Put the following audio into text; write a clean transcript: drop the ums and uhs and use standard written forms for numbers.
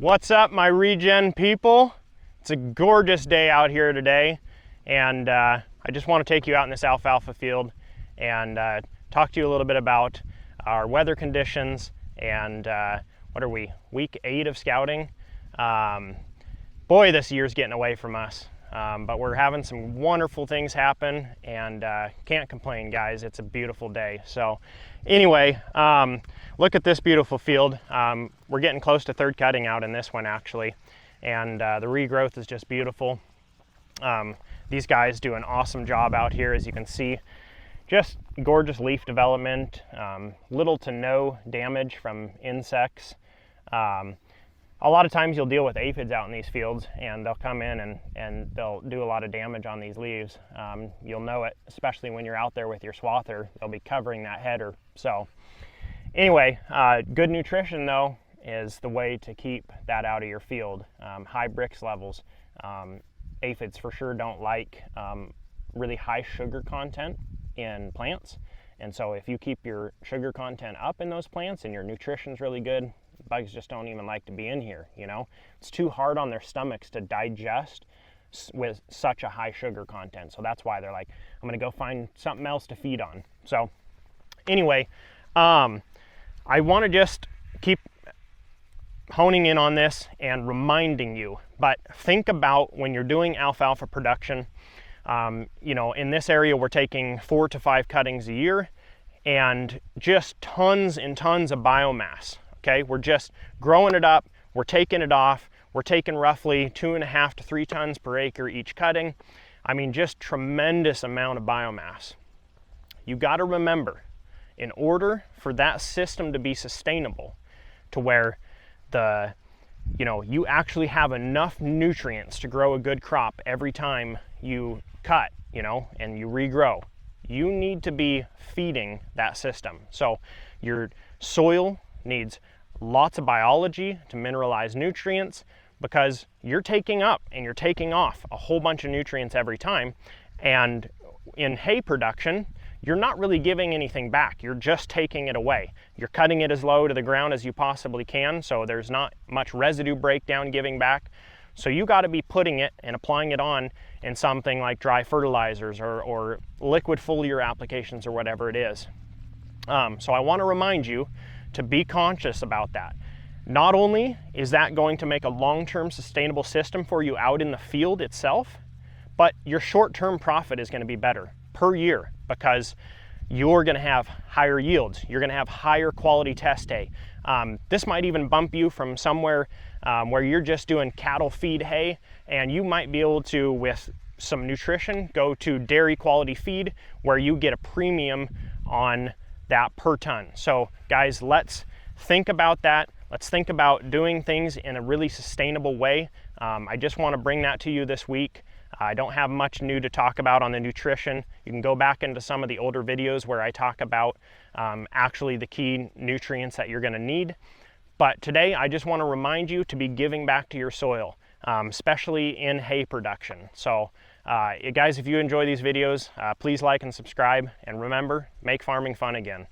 What's up, my regen people? It's a gorgeous day out here today, and I just want to take you out in this alfalfa field and talk to you a little bit about our weather conditions and what are we, week 8 of scouting. Boy, this year's getting away from us, but we're having some wonderful things happen, and can't complain, guys. It's a beautiful day. So anyway, look at this beautiful field. We're getting close to third cutting out in this one, actually, and the regrowth is just beautiful. These guys do an awesome job out here, as you can see. Just gorgeous leaf development, little to no damage from insects. A lot of times you'll deal with aphids out in these fields, and they'll come in and they'll do a lot of damage on these leaves. You'll know it, especially when you're out there with your swather. They'll be covering that header. So anyway, good nutrition though is the way to keep that out of your field. High Brix levels. Aphids for sure don't like really high sugar content in plants, and so if you keep your sugar content up in those plants and your nutrition's really good, bugs just don't even like to be in here. You know, it's too hard on their stomachs to digest with such a high sugar content. So that's why they're like, I'm gonna go find something else to feed on. So anyway, I want to just keep honing in on this and reminding you, but think about when you're doing alfalfa production. You know, in this area we're taking 4 to 5 cuttings a year and just tons and tons of biomass. Okay, we're just growing it up, we're taking it off, we're taking roughly 2.5 to 3 tons per acre each cutting. I mean, just tremendous amount of biomass. You got to remember, in order for that system to be sustainable, to where you actually have enough nutrients to grow a good crop every time you cut, and you regrow, you need to be feeding that system. So your soil needs lots of biology to mineralize nutrients, because you're taking up and you're taking off a whole bunch of nutrients every time. And in hay production, you're not really giving anything back. You're just taking it away. You're cutting it as low to the ground as you possibly can, so there's not much residue breakdown giving back. So you got to be putting it and applying it on in something like dry fertilizers or liquid foliar applications or whatever it is. So I want to remind you to be conscious about that. Not only is that going to make a long-term sustainable system for you out in the field itself, but your short-term profit is going to be better per year, because you're going to have higher yields. You're going to have higher quality test hay. This might even bump you from somewhere where you're just doing cattle feed hay, and you might be able to, with some nutrition, go to dairy quality feed where you get a premium on that per ton. So guys, let's think about that. Let's think about doing things in a really sustainable way. I just want to bring that to you this week. I don't have much new to talk about on the nutrition. You can go back into some of the older videos where I talk about actually the key nutrients that you're going to need. But today I just want to remind you to be giving back to your soil, especially in hay production. So guys, if you enjoy these videos, please like and subscribe, and remember, make farming fun again.